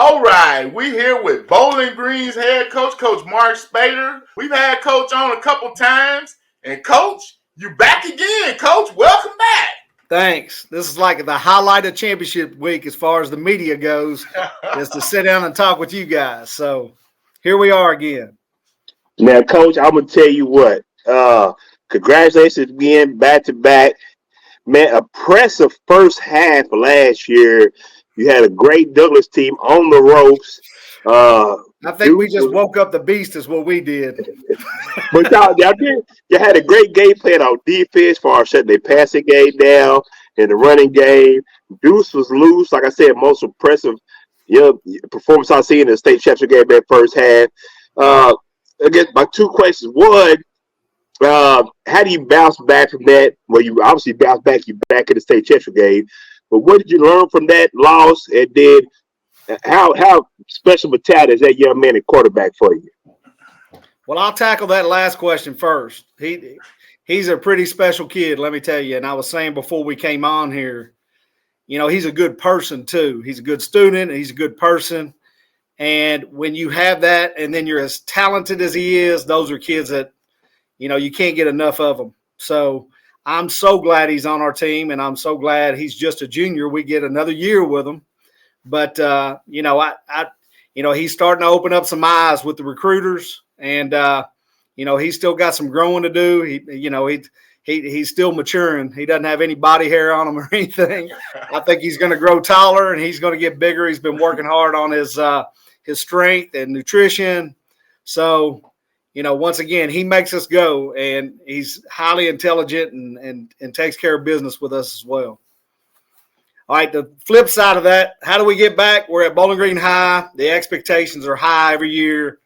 All right, we here with Bowling Green's head coach, Coach Mark Spader. We've had Coach on a couple times, and Coach, you back again, Coach. Welcome back. Thanks. This is like the highlight of championship week as far as the media goes, is to sit down and talk with you guys. So here we are again. Now, Coach, I'm gonna tell you what. Congratulations again, back to back. Man, impressive first half last year. You had a great Douglas team on the ropes. I think we just woke up the beast, is what we did. But y'all did. You had a great game plan on defense for shutting their passing game down in the running game. Deuce was loose. Like I said, most impressive performance I've seen in the state championship game that first half. Again, my two questions. One, how do you bounce back from that? Well, you obviously bounce back. You back in the state championship game. But what did you learn from that loss? And then how special a talent is that young man at quarterback for you? Well, I'll tackle that last question first. He's a pretty special kid, let me tell you. And I was saying before we came on here, he's a good person too. He's a good student. He's a good person. And when you have that and then you're as talented as he is, those are kids that, you can't get enough of them. So I'm so glad he's on our team, and I'm so glad he's just a junior. We get another year with him. But, he's starting to open up some eyes with the recruiters. And, he's still got some growing to do. He's still maturing. He doesn't have any body hair on him or anything. I think he's going to grow taller and he's going to get bigger. He's been working hard on his strength and nutrition. So, once again, he makes us go, and he's highly intelligent and takes care of business with us as well. All right, the flip side of that, how do we get back? We're at Bowling Green High. The expectations are high every year.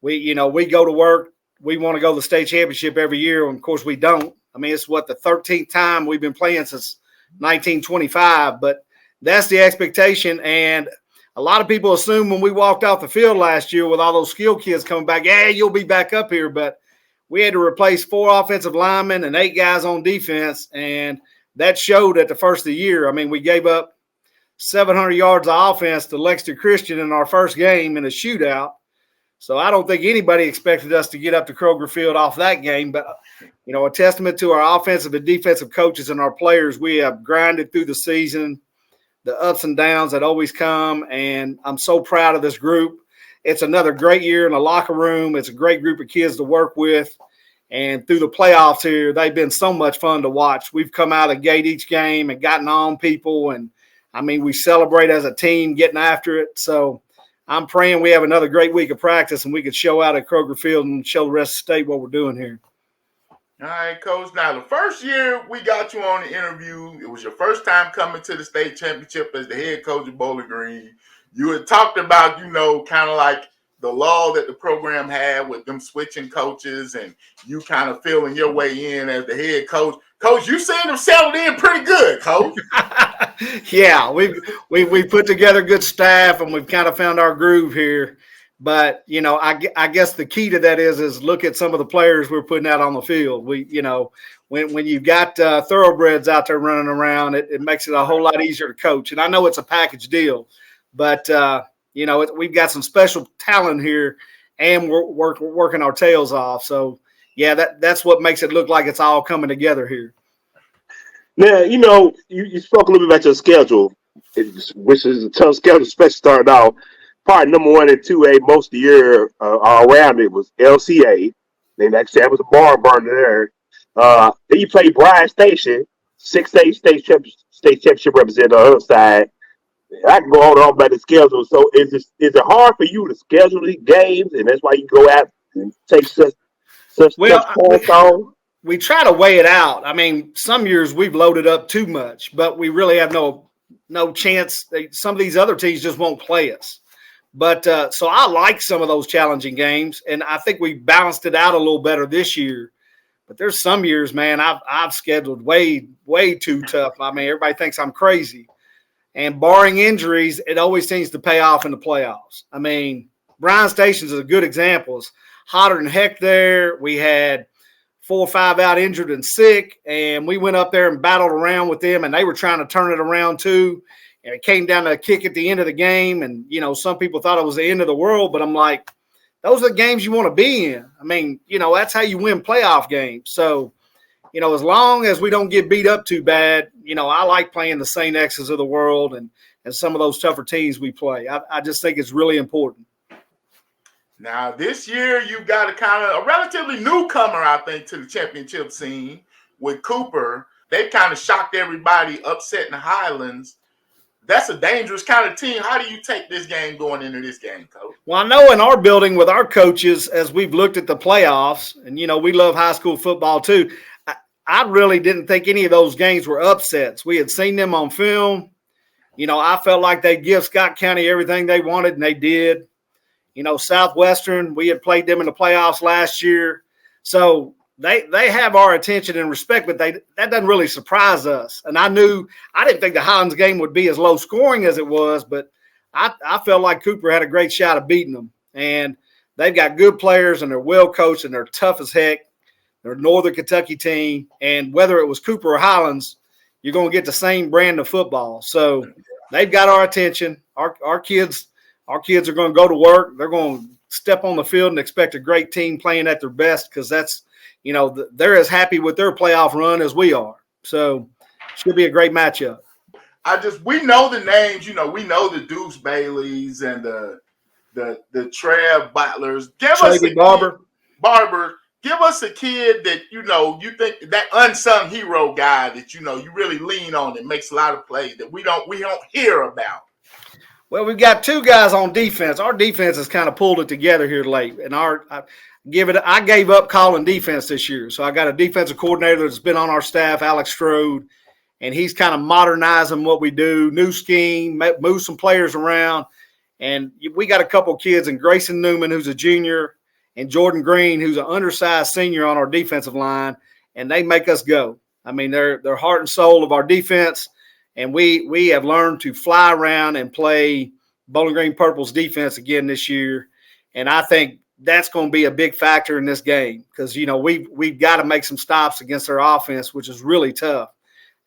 We go to work. We want to go to the state championship every year, and of course we don't. I mean, it's the 13th time we've been playing since 1925, but that's the expectation. And a lot of people assume when we walked off the field last year with all those skill kids coming back, yeah, you'll be back up here. But we had to replace 4 offensive linemen and 8 guys on defense, and that showed at the first of the year. I mean, we gave up 700 yards of offense to Lexington Christian in our first game in a shootout. So I don't think anybody expected us to get up to Kroger Field off that game. But, a testament to our offensive and defensive coaches and our players. We have grinded through the season, the ups and downs that always come, and I'm so proud of this group. It's another great year in the locker room. It's a great group of kids to work with. And through the playoffs here, they've been so much fun to watch. We've come out of the gate each game and gotten on people. And, we celebrate as a team getting after it. So I'm praying we have another great week of practice and we could show out at Kroger Field and show the rest of the state what we're doing here. All right, Coach. Now, the first year we got you on the interview, it was your first time coming to the state championship as the head coach of Bowling Green. You had talked about, kind of like the law that the program had with them switching coaches and you kind of feeling your way in as the head coach. Coach, you seem to have settled in pretty good, Coach. Yeah, we've put together a good staff and we've kind of found our groove here. But, I guess the key to that is look at some of the players we're putting out on the field. When you've got thoroughbreds out there running around, it makes it a whole lot easier to coach. And I know it's a package deal, but, we've got some special talent here and we're working our tails off. So, yeah, that's what makes it look like it's all coming together here. Now, you spoke a little bit about your schedule, which is a tough schedule, especially starting out. Part number 1 and 2A most of the year around it was LCA. Then like I said, it was a barn burner there. Then you play Bryan Station, 6A state championship representative on the other side. I can go on and on about the schedule. So is it hard for you to schedule these games, and that's why you go out and take such points on? We try to weigh it out. Some years we've loaded up too much, but we really have no chance. Some of these other teams just won't play us. But so I like some of those challenging games, and I think we balanced it out a little better this year. But there's some years, man, I've scheduled way too tough. Everybody thinks I'm crazy. And barring injuries, it always seems to pay off in the playoffs. Bryan Stations is a good example. It's hotter than heck there. We had 4 or 5 out injured and sick, and we went up there and battled around with them, and they were trying to turn it around too. and it came down to a kick at the end of the game. And, some people thought it was the end of the world, but I'm like, those are the games you want to be in. I mean, that's how you win playoff games. So, as long as we don't get beat up too bad, I like playing the St. X's of the world and some of those tougher teams we play. I just think it's really important. Now, this year, you got a relatively newcomer, I think, to the championship scene with Cooper. They kind of shocked everybody, upsetting the Highlands. That's a dangerous kind of team. How do you take this game going into this game, Coach? Well, I know in our building with our coaches, as we've looked at the playoffs, and, we love high school football too, I really didn't think any of those games were upsets. We had seen them on film. I felt like they'd give Scott County everything they wanted, and they did. Southwestern, we had played them in the playoffs last year. So they have our attention and respect, but that doesn't really surprise us. And I didn't think the Highlands game would be as low scoring as it was, but I felt like Cooper had a great shot of beating them. And they've got good players, and they're well coached, and they're tough as heck. They're a Northern Kentucky team. And whether it was Cooper or Highlands, you're going to get the same brand of football. So they've got our attention. Our kids are going to go to work. They're going to step on the field and expect a great team playing at their best, because that's, they're as happy with their playoff run as we are. So should be a great matchup. We know the names, we know the Deuce Baileys and the Trev Butlers. Barber. Give us a kid that, you think that unsung hero guy that, you really lean on and makes a lot of plays that we don't hear about. Well, we've got two guys on defense. Our defense has kind of pulled it together here late, and I gave up calling defense this year. So I got a defensive coordinator that's been on our staff, Alex Strode, and he's kind of modernizing what we do, new scheme, move some players around. And we got a couple kids, and Grayson Newman, who's a junior, and Jordan Green, who's an undersized senior on our defensive line, and they make us go. I mean, they're heart and soul of our defense. And we have learned to fly around and play Bowling Green Purple's defense again this year. And I think that's going to be a big factor in this game, because, we've got to make some stops against their offense, which is really tough.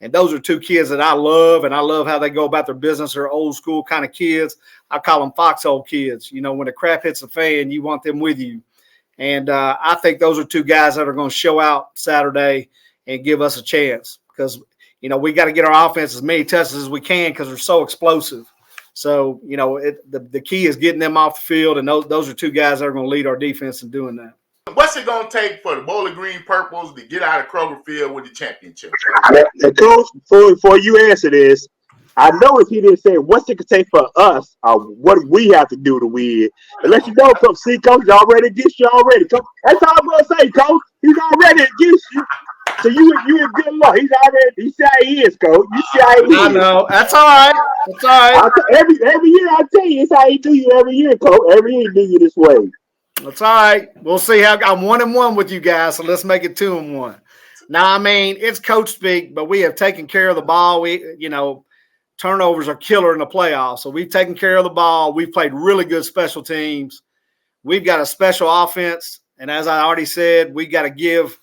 And those are two kids that I love, and I love how they go about their business. They're old school kind of kids. I call them foxhole kids. When the crap hits the fan, you want them with you. And I think those are two guys that are going to show out Saturday and give us a chance, because we got to get our offense as many touches as we can, because they're so explosive. So, the key is getting them off the field, and those are two guys that are going to lead our defense in doing that. What's it going to take for the Bowling Green Purples to get out of Kroger Field with the championship? And Coach, before you answer this, I noticed he didn't say what's it going to take for us, what we have to do to win. And let you know, Coach, Coach already against you already. Coach, that's all I'm going to say, Coach. He's already against you. So you in good luck. You see how he is, Coach. You see how he is. I know. That's all right. That's all right. Every year I tell you, it's how he do you every year, Coach. Every year he do you this way. That's all right. We'll see how I'm 1-1 with you guys, so let's make it 2-1. Now, I mean, it's coach speak, but we have taken care of the ball. Turnovers are killer in the playoffs. So we've taken care of the ball. We've played really good special teams. We've got a special offense. And as I already said, we got to give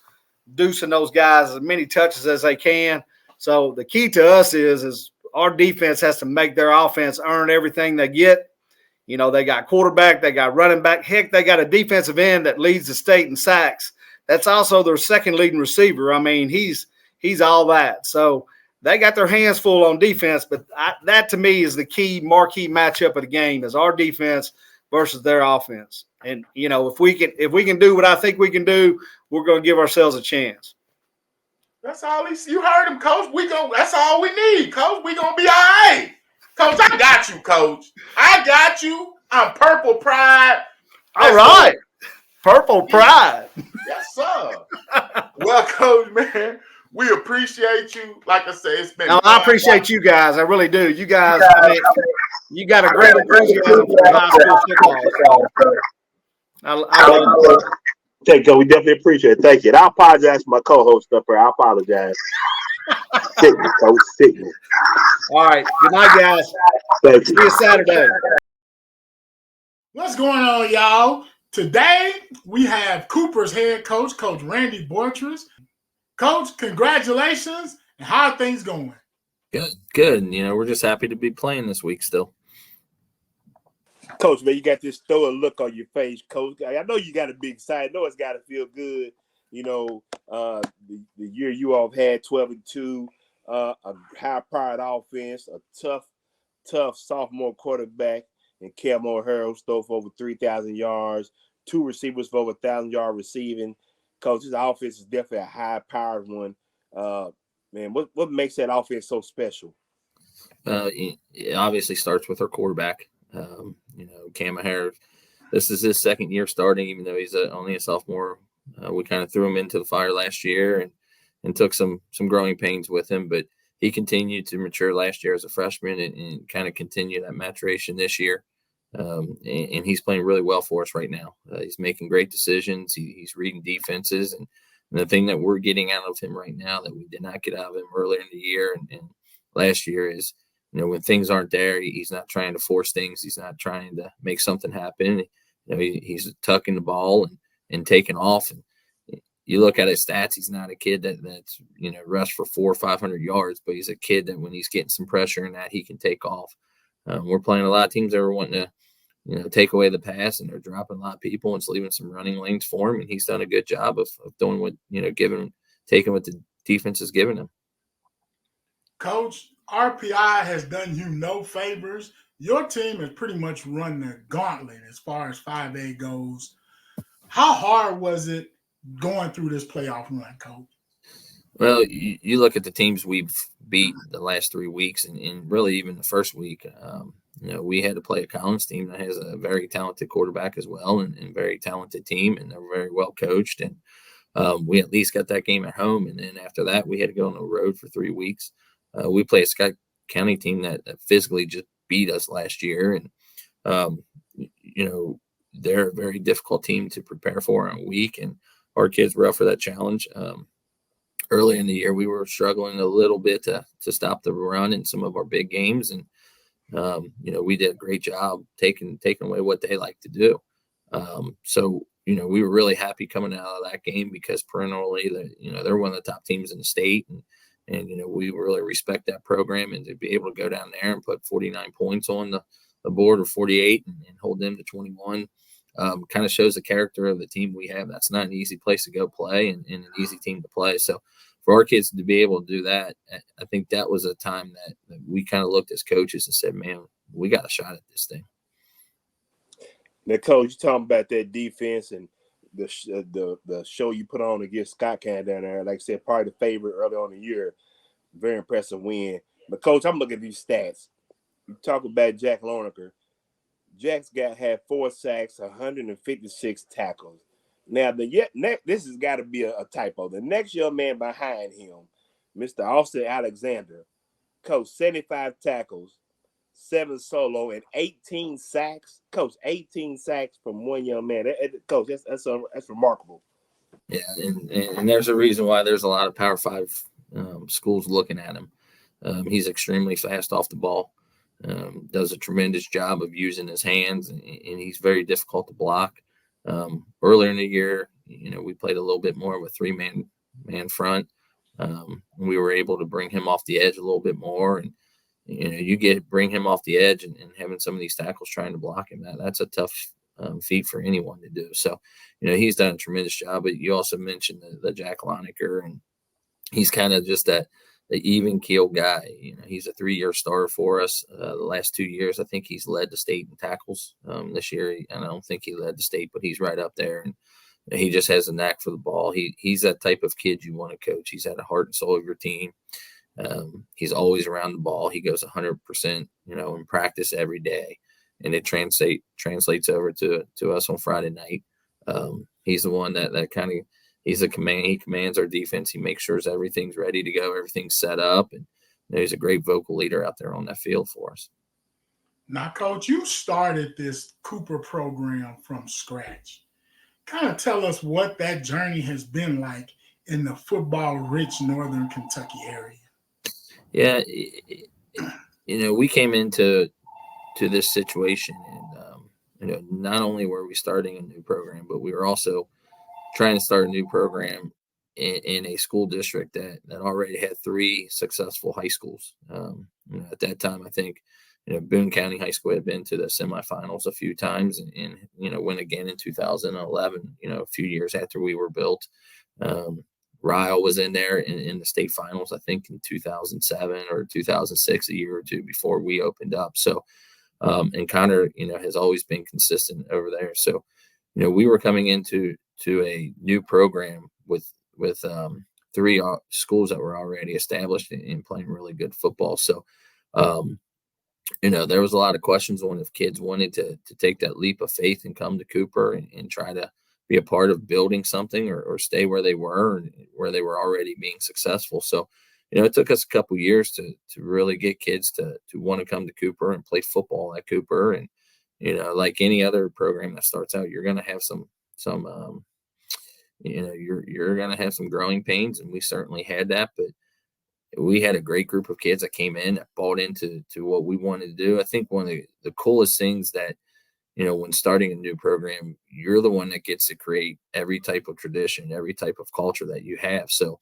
Deuce and those guys as many touches as they can. So the key to us is our defense has to make their offense earn everything they get. They got quarterback, they got running back. Heck, they got a defensive end that leads the state in sacks. That's also their second leading receiver. I mean, he's all that. So they got their hands full on defense, but that to me is the key marquee matchup of the game, is our defense versus their offense. And if we can do what I think we can do, we're going to give ourselves a chance. That's all you heard him, Coach. That's all we need, Coach. We gonna be all right. Coach, I got you, Coach. I got you. I'm Purple Pride. All right. Purple Pride. Yes, sir. Well, Coach, man, we appreciate you. Like I said, it's been. No, I appreciate you guys. I really do. You guys, you got a great appreciation for high school football. I love it. Thank you. We definitely appreciate it. Thank you. And I apologize for my co-host up here. I apologize. Sickness, Coach. Sickness. All right. Good night, guys. Thank See you Saturday. What's going on, y'all? Today, we have Cooper's head coach, Coach Randy Borchers. Coach, congratulations, and how are things going? Good. We're just happy to be playing this week still. Coach, man, you got this stoic look on your face, Coach. I know you got to be excited. I know it's got to feel good. The year you all had 12-2, a high-powered offense, a tough sophomore quarterback, and Cam O'Hara stole for over 3,000 yards, 2 receivers for over 1,000 yard receiving. Coach, this offense is definitely a high-powered one. Man, what makes that offense so special? It obviously starts with our quarterback. Cam O'Hara, this is his second year starting, even though he's only a sophomore. We kind of threw him into the fire last year and took some growing pains with him, but he continued to mature last year as a freshman and kind of continue that maturation this year. And he's playing really well for us right now. He's making great decisions. He's reading defenses. And the thing that we're getting out of him right now that we did not get out of him earlier in the year and last year is, when things aren't there, he's not trying to force things. He's not trying to make something happen. He's tucking the ball and taking off. And you look at his stats, he's not a kid that's rushed for 400 or 500 yards, but he's a kid that when he's getting some pressure and that he can take off. We're playing a lot of teams that are wanting to, take away the pass, and they're dropping a lot of people and it's leaving some running lanes for him. And he's done a good job of doing what, taking what the defense is giving him. Coach, RPI has done you no favors. Your team has pretty much run the gauntlet as far as 5A goes. How hard was it going through this playoff run, Coach? Well, you look at the teams we've beat the last 3 weeks and really even the first week. We had to play a Collins team that has a very talented quarterback as well and very talented team, and they're very well coached. And we at least got that game at home. And then after that, we had to go on the road for 3 weeks. We play a Scott County team that physically just beat us last year. And, they're a very difficult team to prepare for in a week. And our kids were up for that challenge. Early in the year, we were struggling a little bit to stop the run in some of our big games. And, we did a great job taking away what they like to do. So we were really happy coming out of that game because perennially, they're one of the top teams in the state. And we really respect that program, and to be able to go down there and put 49 points on the board or 48 and hold them to 21 kind of shows the character of the team we have. That's not an easy place to go play and an easy team to play. So for our kids to be able to do that, I think that was a time that we kind of looked as coaches and said, man, we got a shot at this thing. Now, Coach, you're talking about that defense and the show you put on against Scott County down there. Like I said, probably the favorite early on in the year. Very impressive win. But, Coach, I'm looking at these stats. You talk about Jack Lornicker. Jack's had 4 sacks, 156 tackles. Now, this has got to be a typo. The next young man behind him, Mr. Austin Alexander, Coach, 75 tackles, 7 solo, and 18 sacks. Coach, 18 sacks from one young man. Coach, that's remarkable. Yeah, and there's a reason why there's a lot of Power 5 schools looking at him. He's extremely fast off the ball. Does a tremendous job of using his hands, and he's very difficult to block. Earlier in the year, we played a little bit more of a 3-man front. We were able to bring him off the edge a little bit more, and bring him off the edge and having some of these tackles trying to block him. That's a tough feat for anyone to do. So, he's done a tremendous job. But you also mentioned the Jack Loniker, and he's kind of just the even keel guy. He's a 3-year starter for us. The last 2 years, I think he's led the state in tackles. This year, and I don't think he led the state, but he's right up there. And he just has a knack for the ball. He's that type of kid you want to coach. He's at the heart and soul of your team. He's always around the ball. He goes 100%, in practice every day, and it translates over to us on Friday night. He's the one that kind of. He commands our defense. He makes sure everything's ready to go, everything's set up, and he's a great vocal leader out there on that field for us. Now, Coach, you started this Cooper program from scratch. Kind of tell us what that journey has been like in the football-rich Northern Kentucky area. Yeah, we came into this situation, and not only were we starting a new program, but we were also trying to start a new program in a school district that already had 3 successful high schools. At that time, I think, Boone County High School had been to the semifinals a few times and went again in 2011, a few years after we were built. Ryle was in there in the state finals, I think in 2007 or 2006, a year or two before we opened up. So, and Connor, has always been consistent over there. So, we were coming into a new program with 3 schools that were already established and playing really good football. So, there was a lot of questions on if kids wanted to take that leap of faith and come to Cooper and try to be a part of building something or stay where they were and where they were already being successful. So, it took us a couple years to really get kids to want to come to Cooper and play football at Cooper. And, like any other program that starts out, you're going to have some you're going to have some growing pains. And we certainly had that, but we had a great group of kids that came in that bought into what we wanted to do. I think one of the coolest things that, when starting a new program, you're the one that gets to create every type of tradition, every type of culture that you have. So,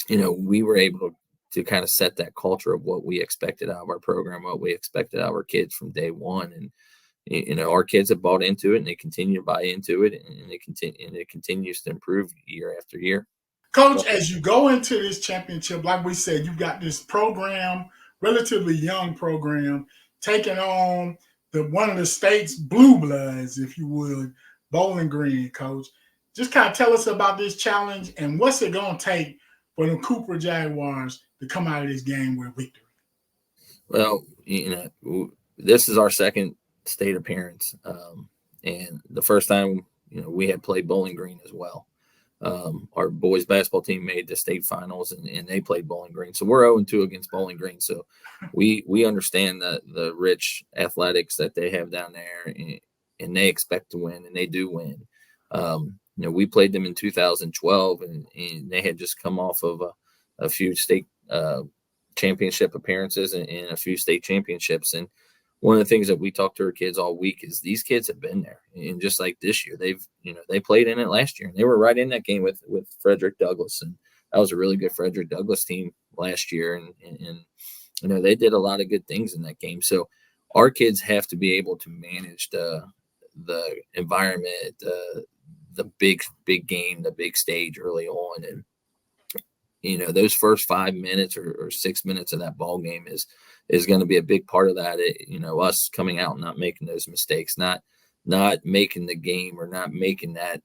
we were able to kind of set that culture of what we expected out of our program, what we expected out of our kids from day one. And, our kids have bought into it and they continue to buy into it and it continues to improve year after year. Coach, as you go into this championship, like we said, you've got this program, relatively young program, taking on one of the state's blue bloods, if you would, Bowling Green, Coach. Just kind of tell us about this challenge and what's it going to take for the Cooper Jaguars to come out of this game with a victory. Well, this is our second state appearance, and the first time, we had played Bowling Green as well. Our boys basketball team made the state finals and they played Bowling Green. So we're 0-2 against Bowling Green. So we understand the rich athletics that they have down there and they expect to win and they do win. We played them in 2012 and they had just come off of a few state championship appearances and a few state championships. And one of the things that we talk to our kids all week is these kids have been there. And just like this year, they played in it last year and they were right in that game with Frederick Douglass. And that was a really good Frederick Douglass team last year. And they did a lot of good things in that game. So our kids have to be able to manage the environment, the big game, the big stage early on. And, those first 5 minutes or 6 minutes of that ball game is going to be a big part of that. Us coming out and not making those mistakes, not making the game or not making that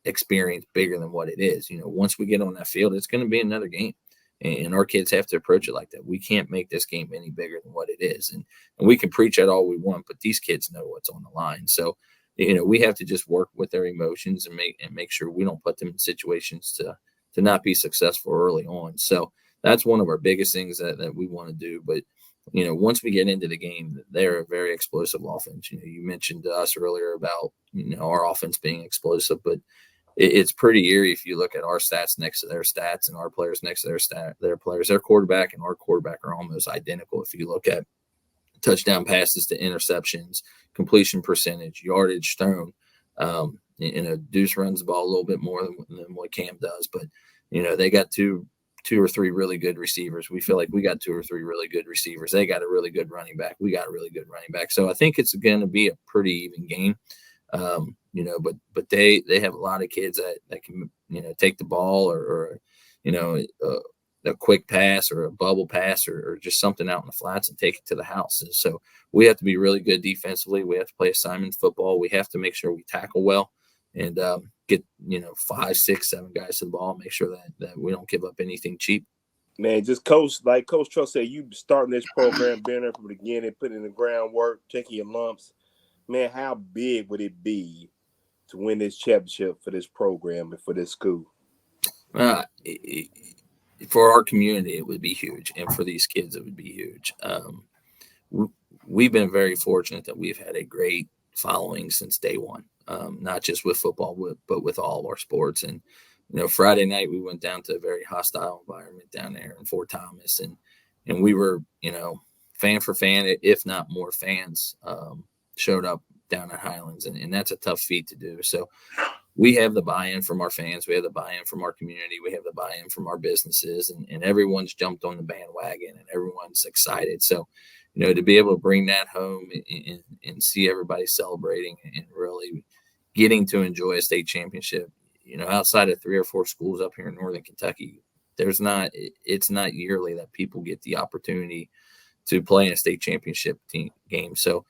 experience bigger than what it is. Once we get on that field, it's going to be another game. And our kids have to approach it like that. We can't make this game any bigger than what it is. And we can preach that all we want, but these kids know what's on the line. So, we have to just work with their emotions and make sure we don't put them in situations to not be successful early on. So that's one of our biggest things that we want to do. But, once we get into the game, they're a very explosive offense. You mentioned to us earlier about, our offense being explosive, but it's pretty eerie if you look at our stats next to their stats and our players next to their players. Their quarterback and our quarterback are almost identical. If you look at touchdown passes to interceptions, completion percentage, yardage thrown, Deuce runs the ball a little bit more than what Cam does, but they got two or three really good receivers. We feel like we got 2 or 3 really good receivers. They got a really good running back. We got a really good running back. So I think it's going to be a pretty even game. But they have a lot of kids that can, take the ball or a quick pass or a bubble pass or just something out in the flats and take it to the house. And so we have to be really good defensively. We have to play assignment football. We have to make sure we tackle well and get 5, 6, 7 guys to the ball. Make sure that we don't give up anything cheap. Man, just like Coach Truss said, you starting this program, being there from the beginning, putting in the groundwork, taking your lumps. Man, how big would it be to win this championship for this program and for this school? For our community, it would be huge. And for these kids, it would be huge. We've been very fortunate that we've had a great following since day one, not just with football, but with all of our sports. And, Friday night, we went down to a very hostile environment down there in Fort Thomas. And we were, fan for fan, if not more fans, showed up down at Highlands. And that's a tough feat to do. So, we have the buy-in from our fans. We have the buy-in from our community. We have the buy-in from our businesses, and everyone's jumped on the bandwagon and everyone's excited. So, to be able to bring that home and see everybody celebrating and really getting to enjoy a state championship, outside of 3 or 4 schools up here in Northern Kentucky, it's not yearly that people get the opportunity to play in a state championship game. So,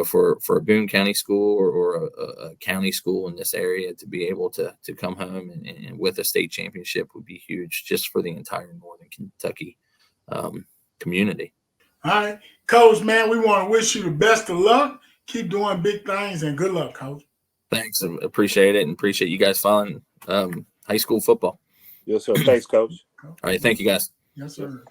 for a Boone County school or a county school in this area to be able to come home and with a state championship would be huge just for the entire Northern Kentucky community. All right, Coach, man, we want to wish you the best of luck. Keep doing big things, and good luck, Coach. Thanks. Appreciate it, and appreciate you guys following high school football. Yes, sir. Thanks, Coach. All right. Thank you, guys. Yes, sir.